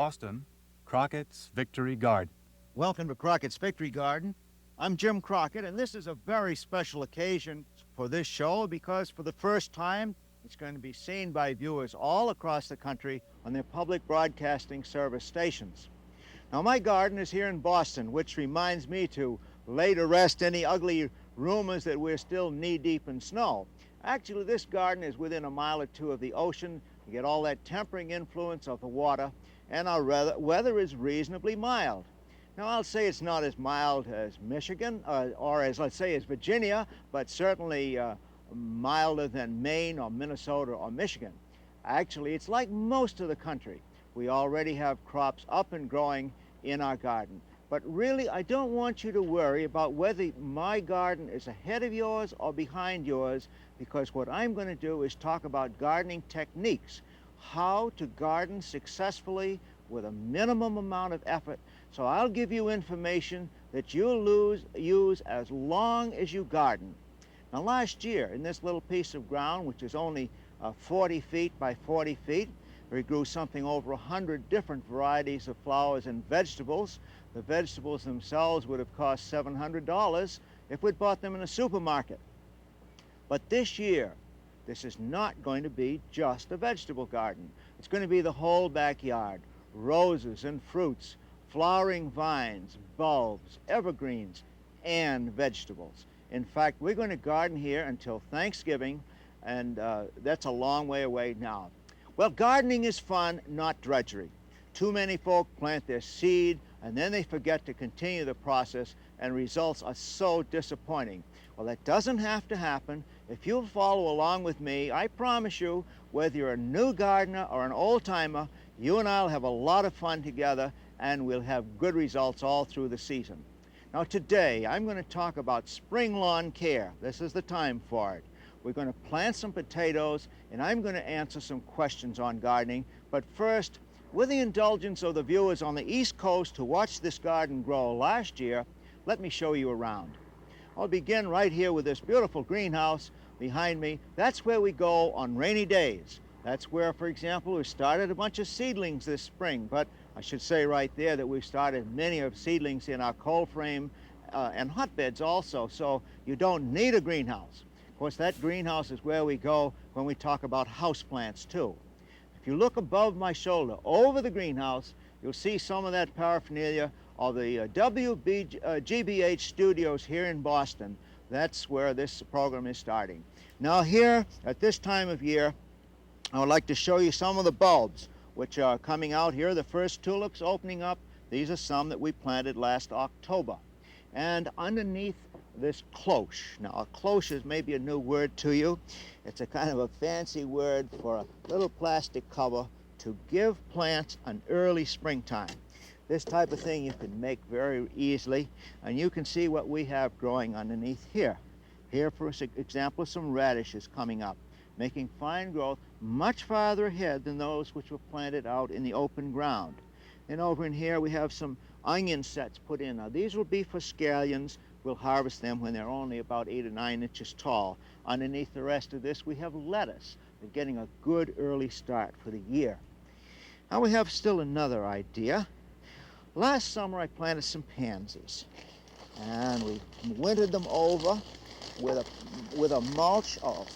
Boston, Crockett's Victory Garden. Welcome to Crockett's Victory Garden. I'm Jim Crockett, and this is a very special occasion for this show because for the first time, it's going to be seen by viewers all across the country on their public broadcasting service stations. Now, my garden is here in Boston, which reminds me to lay to rest any ugly rumors that we're still knee-deep in snow. Actually, this garden is within a mile or two of the ocean. You get all that tempering influence of the water, and our weather is reasonably mild. Now, I'll say it's not as mild as Michigan, or as, let's say, as Virginia, but certainly milder than Maine or Minnesota or Michigan. Actually, it's like most of the country. We already have crops up and growing in our garden. But really, I don't want you to worry about whether my garden is ahead of yours or behind yours, because what I'm going to do is talk about gardening techniques, how to garden successfully with a minimum amount of effort. So I'll give you information that you'll use as long as you garden. Now, last year, in this little piece of ground, which is only 40 feet by 40 feet, we grew something over 100 different varieties of flowers and vegetables. The vegetables themselves would have cost $700 if we'd bought them in a supermarket. But this year, this is not going to be just a vegetable garden. It's going to be the whole backyard. Roses and fruits, flowering vines, bulbs, evergreens, and vegetables. In fact, we're going to garden here until Thanksgiving, and that's a long way away now. Well, gardening is fun, not drudgery. Too many folk plant their seed, and then they forget to continue the process, and results are so disappointing. Well, that doesn't have to happen. If you'll follow along with me, I promise you, whether you're a new gardener or an old-timer, you and I'll have a lot of fun together, and we'll have good results all through the season. Now, today, I'm going to talk about spring lawn care. This is the time for it. We're going to plant some potatoes, and I'm going to answer some questions on gardening. But first, with the indulgence of the viewers on the East Coast who watched this garden grow last year, let me show you around. I'll begin right here with this beautiful greenhouse behind me. That's where we go on rainy days. That's where, for example, we started a bunch of seedlings this spring, but I should say right there that we've started many of seedlings in our cold frame and hotbeds also, so you don't need a greenhouse. Of course, that greenhouse is where we go when we talk about houseplants too. If you look above my shoulder over the greenhouse, you'll see some of that paraphernalia of the GBH studios here in Boston. That's where this program is starting. Now here, at this time of year, I would like to show you some of the bulbs which are coming out here. The first tulips opening up. These are some that we planted last October. And underneath this cloche. Now, a cloche is maybe a new word to you. It's a kind of a fancy word for a little plastic cover to give plants an early springtime. This type of thing you can make very easily, and you can see what we have growing underneath here. Here, for example, some radishes coming up, making fine growth much farther ahead than those which were planted out in the open ground. And over in here we have some onion sets put in. Now, these will be for scallions. We'll harvest them when they're only about 8 or 9 inches tall. Underneath the rest of this, we have lettuce. They're getting a good early start for the year. Now we have still another idea. Last summer, I planted some pansies, and we wintered them over with a mulch of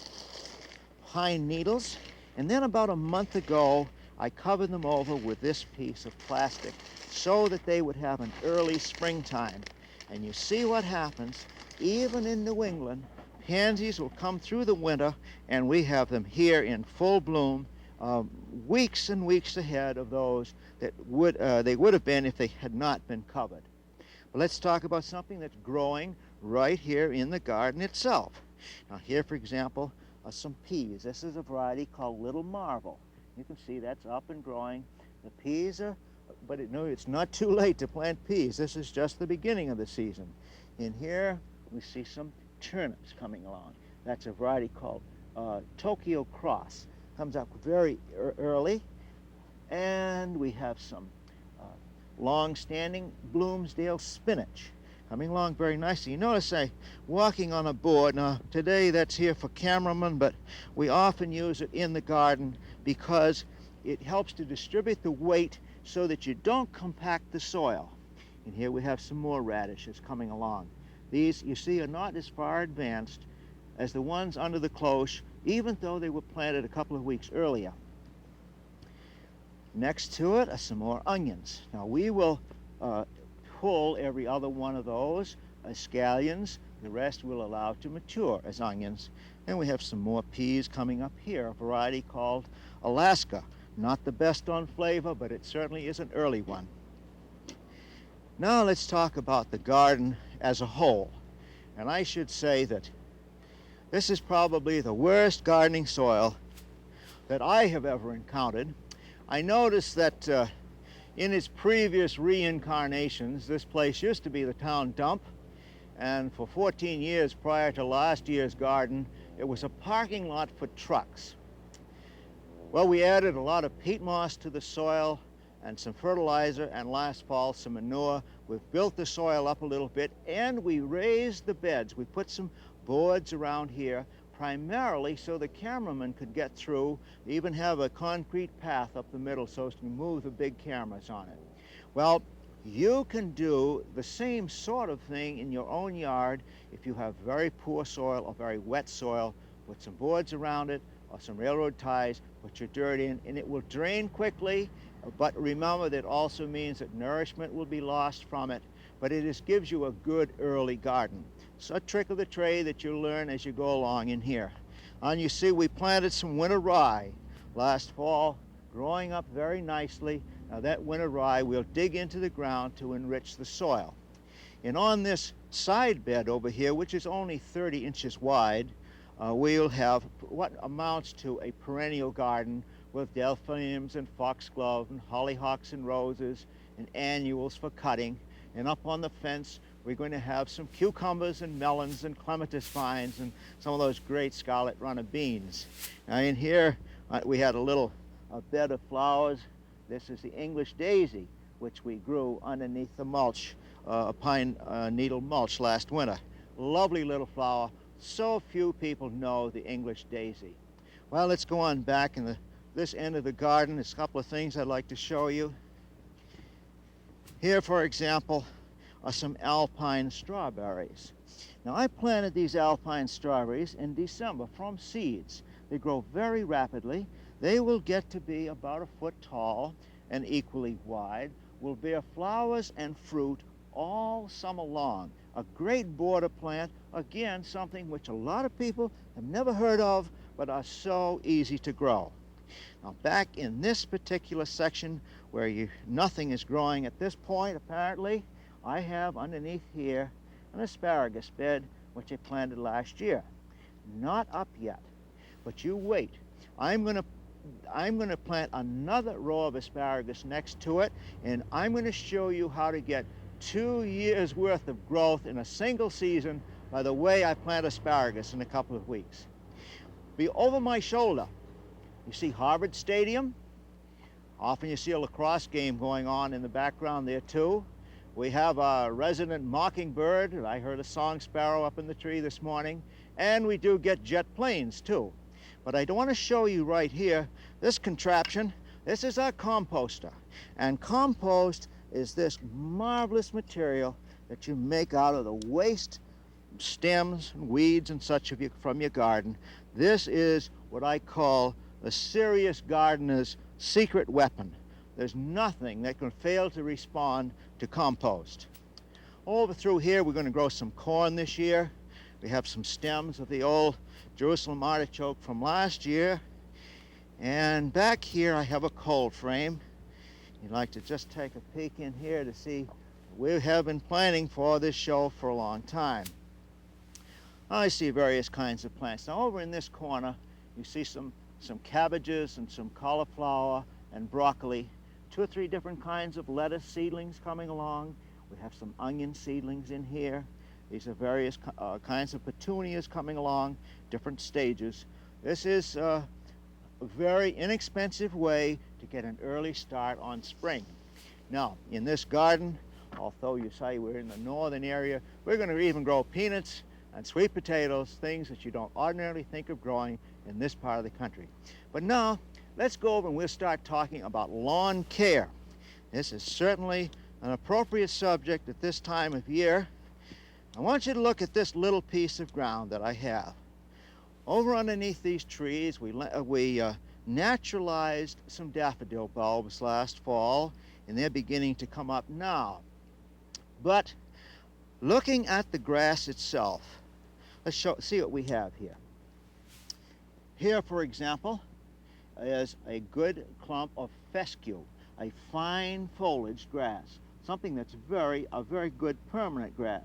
pine needles. And then about a month ago, I covered them over with this piece of plastic so that they would have an early springtime. And you see what happens, even in New England, pansies will come through the winter, and we have them here in full bloom, weeks and weeks ahead of those that they would have been if they had not been covered. But let's talk about something that's growing right here in the garden itself. Now here, for example, are some peas. This is a variety called Little Marvel. You can see that's up and growing. The peas are, but it's not too late to plant peas. This is just the beginning of the season. In here, we see some turnips coming along. That's a variety called Tokyo Cross. Comes up very early. And we have some long-standing Bloomsdale spinach coming along very nicely. You notice I'm walking on a board. Now, today that's here for cameramen, but we often use it in the garden because it helps to distribute the weight so that you don't compact the soil. And here we have some more radishes coming along. These, you see, are not as far advanced as the ones under the cloche, even though they were planted a couple of weeks earlier. Next to it are some more onions. Now we will pull every other one of those as scallions. The rest we'll allow to mature as onions. And we have some more peas coming up here, a variety called Alaska. Not the best on flavor, but it certainly is an early one. Now let's talk about the garden as a whole. And I should say that this is probably the worst gardening soil that I have ever encountered. I noticed that in its previous reincarnations, this place used to be the town dump, and for 14 years prior to last year's garden, it was a parking lot for trucks. Well, we added a lot of peat moss to the soil and some fertilizer, and last fall some manure. We've built the soil up a little bit, and we raised the beds. We put some boards around here, primarily so the cameraman could get through. They even have a concrete path up the middle so as to move the big cameras on it. Well, you can do the same sort of thing in your own yard if you have very poor soil or very wet soil. Put some boards around it or some railroad ties, put your dirt in, and it will drain quickly. But remember, that also means that nourishment will be lost from it, but it gives you a good early garden. So a trick of the trade that you'll learn as you go along in here. And you see we planted some winter rye last fall, growing up very nicely. Now that winter rye we'll dig into the ground to enrich the soil. And on this side bed over here, which is only 30 inches wide, we'll have what amounts to a perennial garden with delphiniums and foxglove and hollyhocks and roses and annuals for cutting. And up on the fence, we're going to have some cucumbers and melons and clematis vines and some of those great scarlet runner beans. Now in here, we had a bed of flowers. This is the English daisy, which we grew underneath the mulch, pine needle mulch last winter. Lovely little flower. So few people know the English daisy. Well, let's go on back in this end of the garden. There's a couple of things I'd like to show you. Here, for example, are some alpine strawberries. Now, I planted these alpine strawberries in December from seeds. They grow very rapidly. They will get to be about 1 foot tall and equally wide, will bear flowers and fruit all summer long. A great border plant, again, something which a lot of people have never heard of, but are so easy to grow. Now, back in this particular section where nothing is growing at this point, apparently, I have underneath here an asparagus bed, which I planted last year. Not up yet, but you wait. I'm going to plant another row of asparagus next to it, and I'm going to show you how to get 2 years worth of growth in a single season by the way I plant asparagus in a couple of weeks. Be over my shoulder. You see Harvard Stadium. Often you see a lacrosse game going on in the background there too. We have a resident mockingbird. I heard a song sparrow up in the tree this morning. And we do get jet planes too. But I want to show you right here, this contraption. This is our composter. And compost is this marvelous material that you make out of the waste stems and weeds and such from your garden. This is what I call a serious gardener's secret weapon. There's nothing that can fail to respond to compost. Over through here, we're going to grow some corn this year. We have some stems of the old Jerusalem artichoke from last year. And back here, I have a cold frame. You'd like to just take a peek in here to see we have been planning for this show for a long time. I see various kinds of plants. Now over in this corner, you see some cabbages and some cauliflower and broccoli, 2 or 3 different kinds of lettuce seedlings coming along. We have some onion seedlings in here. These are various kinds of petunias coming along, different stages. This is a very inexpensive way to get an early start on spring. Now, in this garden, although you say we're in the northern area, we're going to even grow peanuts and sweet potatoes, things that you don't ordinarily think of growing in this part of the country. But now, let's go over and we'll start talking about lawn care. This is certainly an appropriate subject at this time of year. I want you to look at this little piece of ground that I have. Over underneath these trees, we naturalized some daffodil bulbs last fall, and they're beginning to come up now. But looking at the grass itself, let's see what we have here. Here, for example, is a good clump of fescue, a fine foliaged grass, something that's a very good permanent grass.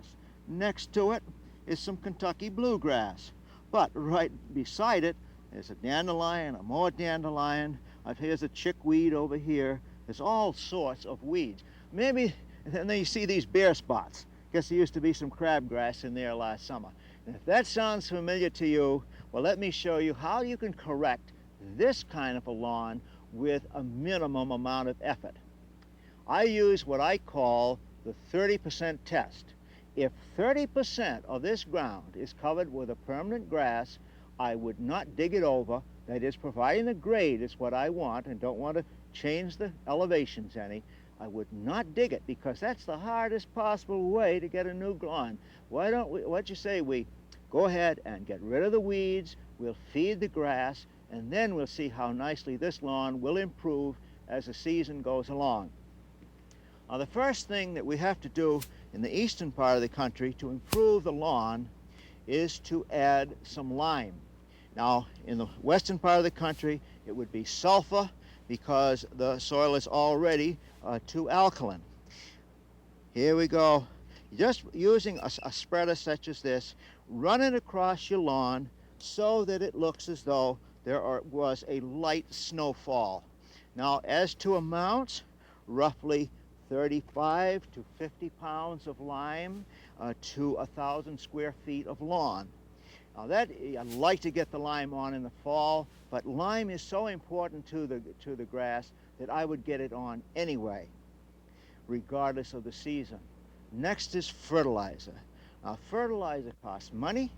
Next to it is some Kentucky bluegrass, but right beside it is a dandelion, a more dandelion. Here's a chickweed over here. There's all sorts of weeds. Maybe, and then you see these bare spots. Guess there used to be some crabgrass in there last summer. And if that sounds familiar to you, well, let me show you how you can correct this kind of a lawn with a minimum amount of effort. I use what I call the 30% test. If 30% of this ground is covered with a permanent grass, I would not dig it over. That is, providing the grade is what I want and don't want to change the elevations any. I would not dig it because that's the hardest possible way to get a new lawn. What you say, we go ahead and get rid of the weeds, we'll feed the grass, and then we'll see how nicely this lawn will improve as the season goes along. Now, the first thing that we have to do in the eastern part of the country to improve the lawn is to add some lime. Now, in the western part of the country, it would be sulfur because the soil is already too alkaline. Here we go. Just using a spreader such as this, run it across your lawn so that it looks as though there was a light snowfall. Now, as to amounts, roughly 35 to 50 pounds of lime to 1,000 square feet of lawn. Now I like to get the lime on in the fall, but lime is so important to the grass that I would get it on anyway, regardless of the season. Next is fertilizer. Now, fertilizer costs money.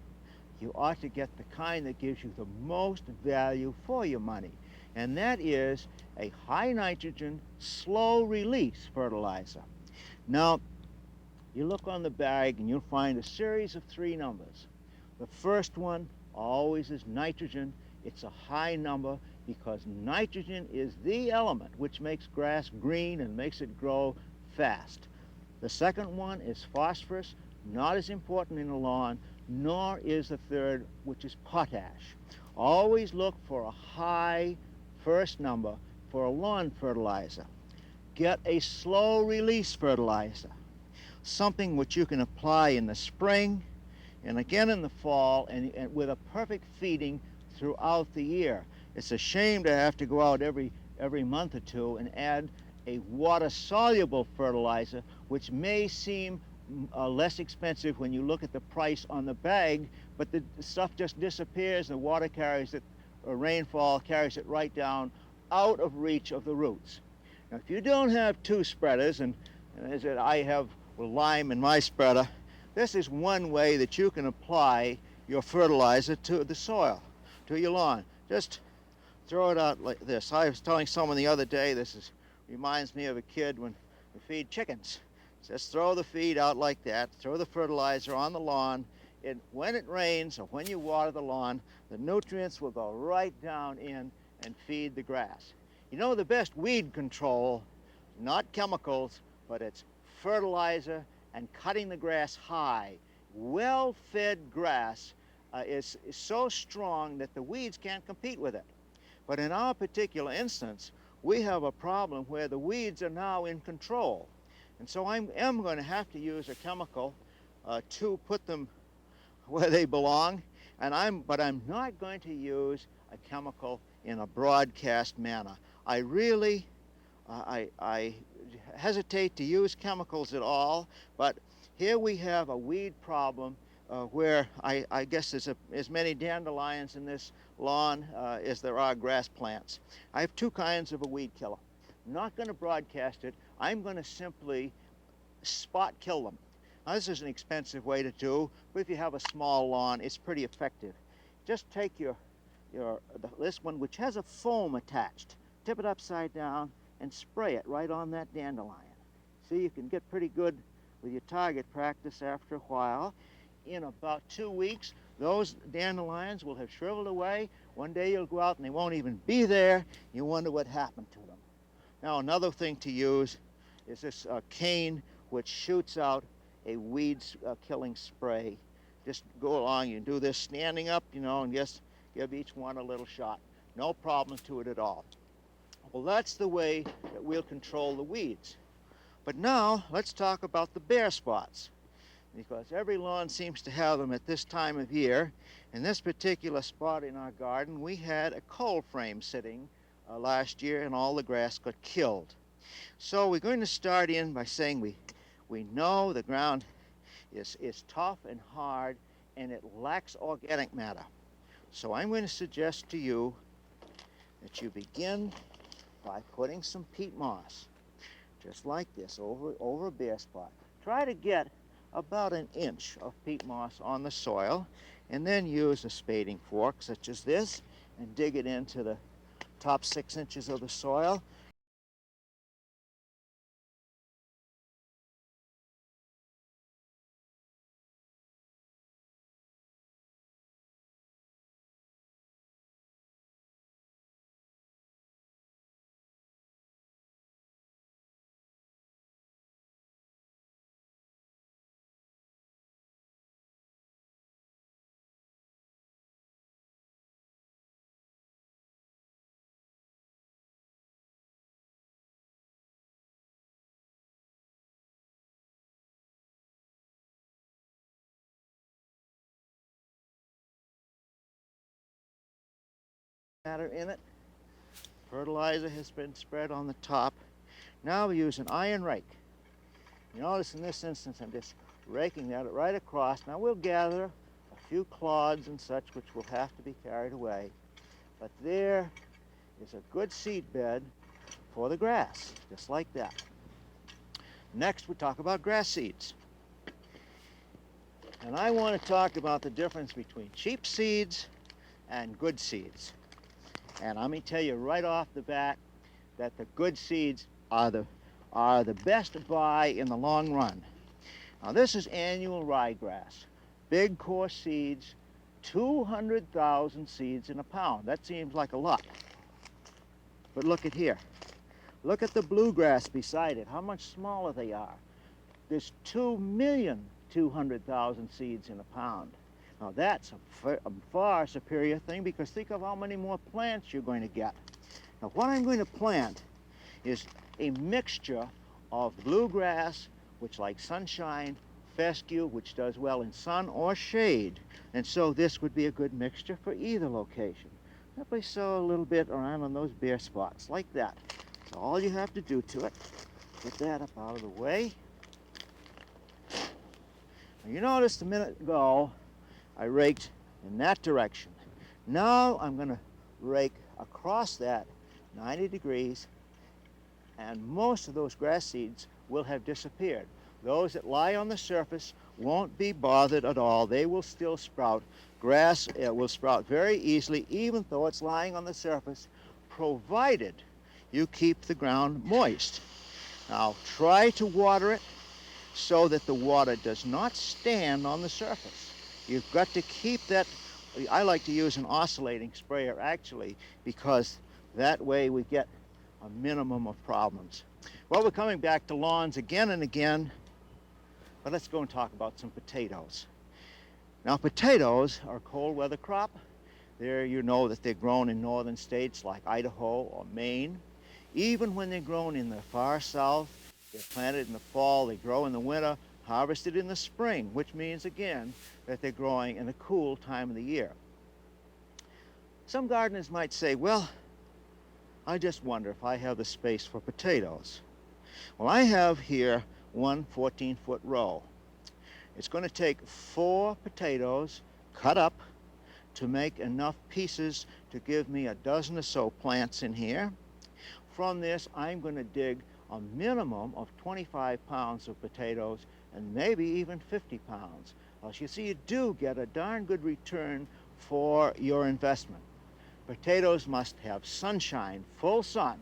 You ought to get the kind that gives you the most value for your money, and that is a high nitrogen, slow release fertilizer. Now, you look on the bag and you'll find a series of 3 numbers. The first one always is nitrogen. It's a high number because nitrogen is the element which makes grass green and makes it grow fast. The second one is phosphorus, not as important in a lawn, nor is the third, which is potash. Always look for a high first number for a lawn fertilizer. Get a slow release fertilizer, something which you can apply in the spring and again in the fall, and with a perfect feeding throughout the year. It's a shame to have to go out every month or two and add a water-soluble fertilizer, which may seem less expensive when you look at the price on the bag, but the stuff just disappears. The water carries it, or rainfall carries it right down out of reach of the roots. Now, if you don't have 2 spreaders, and as I have lime in my spreader, this is one way that you can apply your fertilizer to the soil, to your lawn. Just throw it out like this. I was telling someone the other day, reminds me of a kid when we feed chickens. Just throw the feed out like that, throw the fertilizer on the lawn, and when it rains or when you water the lawn, the nutrients will go right down in and feed the grass. You know, the best weed control, not chemicals, but it's fertilizer and cutting the grass high. Well-fed grass is so strong that the weeds can't compete with it. But in our particular instance, we have a problem where the weeds are now in control. And so I am going to have to use a chemical to put them where they belong, but I'm not going to use a chemical in a broadcast manner. I really I hesitate to use chemicals at all, but here we have a weed problem where I guess there's as many dandelions in this lawn as there are grass plants. I have 2 kinds of a weed killer. I'm not going to broadcast it. I'm going to simply spot kill them. Now, this is an expensive way to do, but if you have a small lawn, it's pretty effective. Just take this one, which has a foam attached, tip it upside down, and spray it right on that dandelion. See, you can get pretty good with your target practice after a while. In about 2 weeks, those dandelions will have shriveled away. One day you'll go out and they won't even be there. You wonder what happened to them. Now, another thing to use is this cane, which shoots out a weed killing spray. Just go along, you do this standing up, you know, and just give each one a little shot. No problem to it at all. Well, that's the way that we'll control the weeds. But now, let's talk about the bare spots, because every lawn seems to have them at this time of year. In this particular spot in our garden, we had a coal frame sitting last year, and all the grass got killed. So we're going to start in by saying we know the ground is tough and hard, and it lacks organic matter. So I'm going to suggest to you that you begin by putting some peat moss, just like this, over a bare spot. Try to get about 1 inch of peat moss on the soil, and then use a spading fork such as this and dig it into the top 6 inches of the soil. Matter in it. Fertilizer has been spread on the top. Now we use an iron rake. You notice in this instance I'm just raking that right across. Now we'll gather a few clods and such which will have to be carried away. But there is a good seed bed for the grass, just like that. Next we talk about grass seeds. And I want to talk about the difference between cheap seeds and good seeds. And let me tell you right off the bat that the good seeds are the best to buy in the long run. Now this is annual ryegrass, big coarse seeds, 200,000 seeds in a pound. That seems like a lot. But look at here. Look at the bluegrass beside it, how much smaller they are. There's 2,200,000 seeds in a pound. Now that's a far superior thing, because think of how many more plants you're going to get. Now what I'm going to plant is a mixture of bluegrass, which likes sunshine, fescue, which does well in sun or shade. And so this would be a good mixture for either location. Simply sow a little bit around on those bare spots, like that. That's all you have to do to it. Get that up out of the way. Now you noticed a minute ago I raked in that direction. Now I'm going to rake across that 90 degrees, and most of those grass seeds will have disappeared. Those that lie on the surface won't be bothered at all. They will still sprout. Grass will sprout very easily, even though it's lying on the surface, provided you keep the ground moist. Now try to water it so that the water does not stand on the surface. You've got to keep that. I like to use an oscillating sprayer actually, because that way we get a minimum of problems. Well, we're coming back to lawns again and again, but let's go and talk about some potatoes. Now potatoes are a cold weather crop. There you know that they're grown in northern states like Idaho or Maine. Even when they're grown in the far south, they're planted in the fall, they grow in the winter, harvested in the spring, which means again that they're growing in a cool time of the year. Some gardeners might say, well, I just wonder if I have the space for potatoes. Well, I have here one 14-foot row. It's going to take 4 potatoes cut up to make enough pieces to give me a dozen or so plants in here. From this, I'm going to dig a minimum of 25 pounds of potatoes, and maybe even 50 pounds. As you see, you do get a darn good return for your investment. Potatoes must have sunshine, full sun.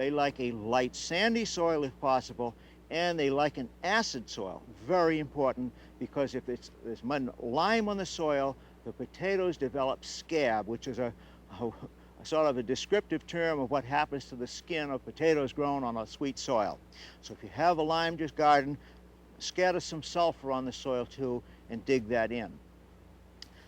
They like a light sandy soil if possible, and they like an acid soil. Very important, because if there's lime on the soil, the potatoes develop scab, which is a sort of a descriptive term of what happens to the skin of potatoes grown on a sweet soil. So if you have a lime garden, scatter some sulfur on the soil too and dig that in.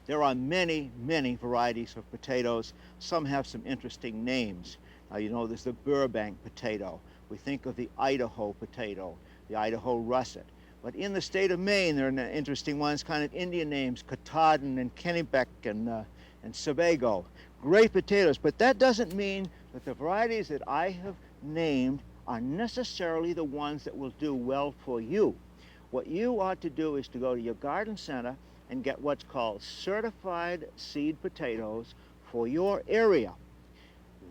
There are many, many varieties of potatoes. Some have some interesting names. You know, there's the Burbank potato. We think of the Idaho potato, the Idaho russet. But in the state of Maine, there are interesting ones, kind of Indian names, Katahdin and Kennebec and Sebago. Great potatoes, but that doesn't mean that the varieties that I have named are necessarily the ones that will do well for you. What you ought to do is to go to your garden center and get what's called certified seed potatoes for your area.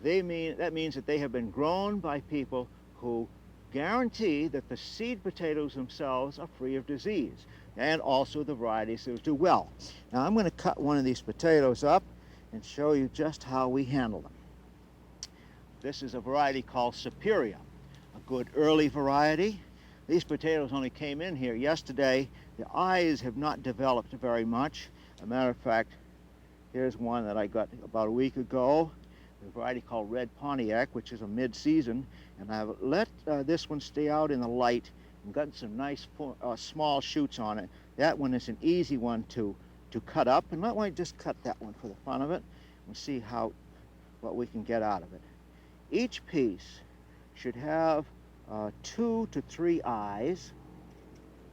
That means that they have been grown by people who guarantee that the seed potatoes themselves are free of disease, and also the varieties that do well. Now I'm going to cut one of these potatoes up and show you just how we handle them. This is a variety called Superior, a good early variety. These potatoes only came in here yesterday. The eyes have not developed very much. As a matter of fact, here's one that I got about a week ago, a variety called Red Pontiac, which is a mid-season, and I've let this one stay out in the light and gotten some nice small shoots on it. That one is an easy one to cut up, and I might just cut that one for the fun of it and see what we can get out of it. Each piece should have 2 to 3 eyes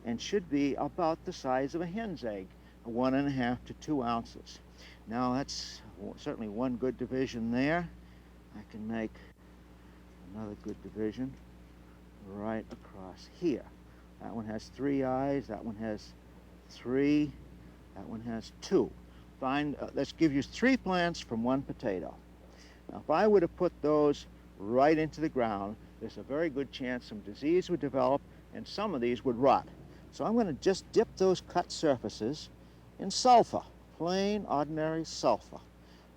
and should be about the size of a hen's egg, 1.5 to 2 ounces. Now that's certainly one good division there. I can make another good division right across here. That one has 3 eyes, that one has 3, that one has 2. Let's give you 3 plants from 1 potato. Now if I were to put those right into the ground, there's a very good chance some disease would develop and some of these would rot. So I'm going to just dip those cut surfaces in sulfur, plain ordinary sulfur,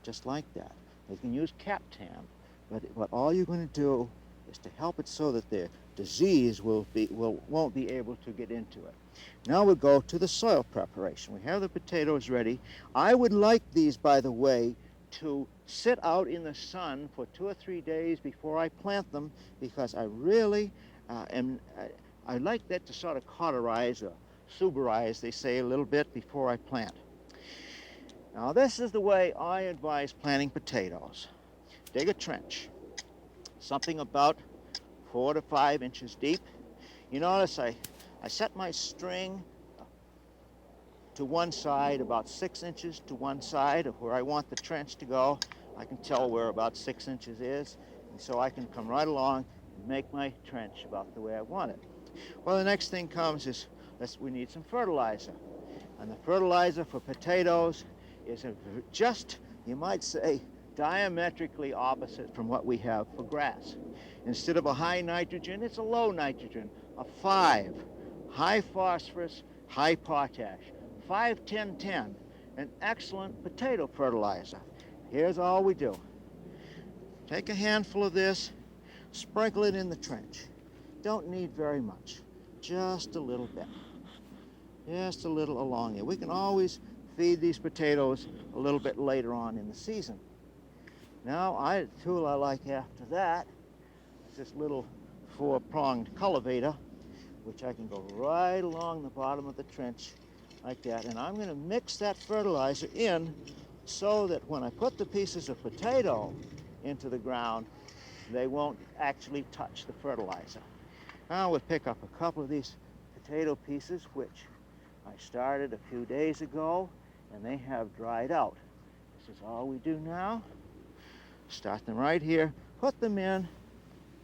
just like that. You can use Captan, but all you're going to do is to help it so that the disease won't be able to get into it. Now we'll go to the soil preparation. We have the potatoes ready. I would like these, by the way, to sit out in the sun for 2 or 3 days before I plant them, because I really I like that to sort of cauterize or suberize, they say, a little bit before I plant. Now this is the way I advise planting potatoes. Dig a trench, something about 4 to 5 inches deep. You notice I set my string to one side, about 6 inches to one side of where I want the trench to go. I can tell where about 6 inches is, and so I can come right along and make my trench about the way I want it. Well, the next thing comes is we need some fertilizer. And the fertilizer for potatoes is just, you might say, diametrically opposite from what we have for grass. Instead of a high nitrogen, it's a low nitrogen, a 5, high phosphorus, high potash, 5-10-10, an excellent potato fertilizer. Here's all we do. Take a handful of this, sprinkle it in the trench. Don't need very much, just a little bit. Just a little along here. We can always feed these potatoes a little bit later on in the season. Now, the tool I like after that is this little 4-pronged cultivator, which I can go right along the bottom of the trench like that. And I'm going to mix that fertilizer in so that when I put the pieces of potato into the ground, they won't actually touch the fertilizer. Now we'll pick up a couple of these potato pieces, which I started a few days ago, and they have dried out. This is all we do now. Start them right here, put them in,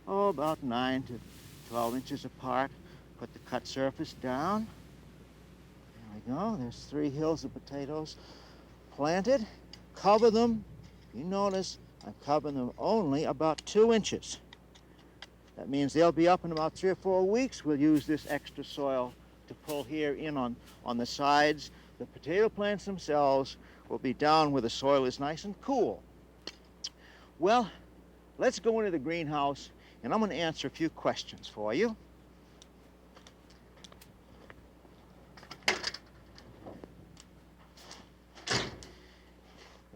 about 9 to 12 inches apart. Put the cut surface down. There we go. There's 3 hills of potatoes planted. Cover them. You notice I'm covering them only about 2 inches. That means they'll be up in about 3 or 4 weeks. We'll use this extra soil to pull here in on the sides. The potato plants themselves will be down where the soil is nice and cool. Well, let's go into the greenhouse and I'm going to answer a few questions for you.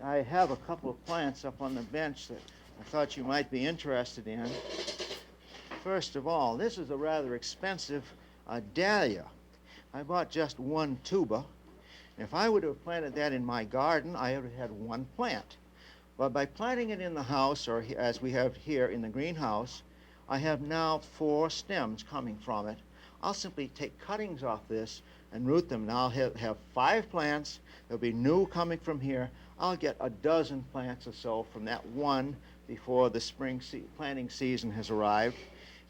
I have a couple of plants up on the bench that I thought you might be interested in. First of all, this is a rather expensive dahlia. I bought just one tuber. If I would have planted that in my garden, I would have had one plant. But by planting it in the house, or as we have here in the greenhouse, I have now 4 stems coming from it. I'll simply take cuttings off this and root them. Now I'll have 5 plants. There'll be new coming from here. I'll get a dozen plants or so from that one before the spring planting season has arrived.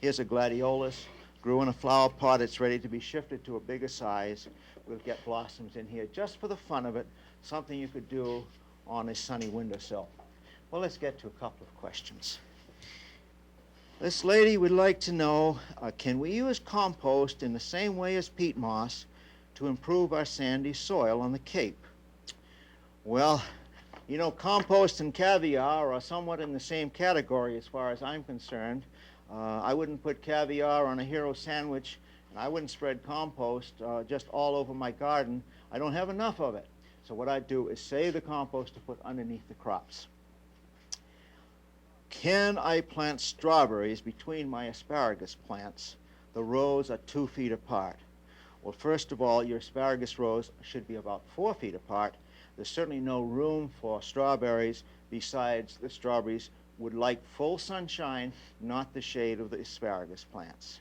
Here's a gladiolus. Grew in a flower pot. It's ready to be shifted to a bigger size. We'll get blossoms in here just for the fun of it, something you could do on a sunny windowsill. Well, let's get to a couple of questions. This lady would like to know, can we use compost in the same way as peat moss to improve our sandy soil on the Cape? Well, you know, compost and caviar are somewhat in the same category as far as I'm concerned. I wouldn't put caviar on a hero sandwich, and I wouldn't spread compost just all over my garden. I don't have enough of it. So what I do is save the compost to put underneath the crops. Can I plant strawberries between my asparagus plants? The rows are 2 feet apart. Well, first of all, your asparagus rows should be about 4 feet apart. There's certainly no room for strawberries. Besides, the strawberries would like full sunshine, not the shade of the asparagus plants.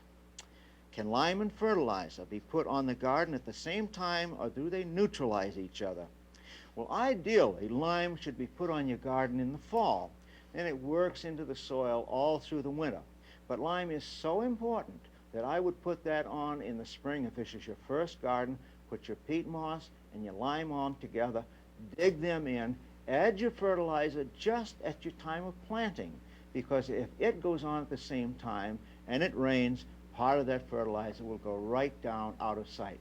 Can lime and fertilizer be put on the garden at the same time, or do they neutralize each other? Well, ideally, lime should be put on your garden in the fall. Then it works into the soil all through the winter. But lime is so important that I would put that on in the spring if this is your first garden. Put your peat moss and your lime on together, dig them in, add your fertilizer just at your time of planting, because if it goes on at the same time and it rains, part of that fertilizer will go right down out of sight.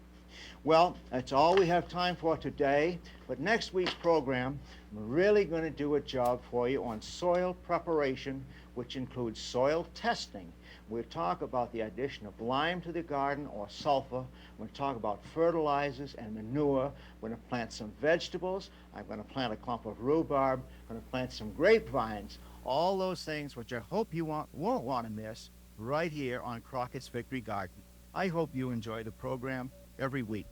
Well, that's all we have time for today, but next week's program, I'm really going to do a job for you on soil preparation, which includes soil testing. We'll talk about the addition of lime to the garden or sulfur. We'll talk about fertilizers and manure. We're going to plant some vegetables. I'm going to plant a clump of rhubarb. I'm going to plant some grapevines. All those things which I hope you won't want to miss right here on Crockett's Victory Garden. I hope you enjoy the program every week.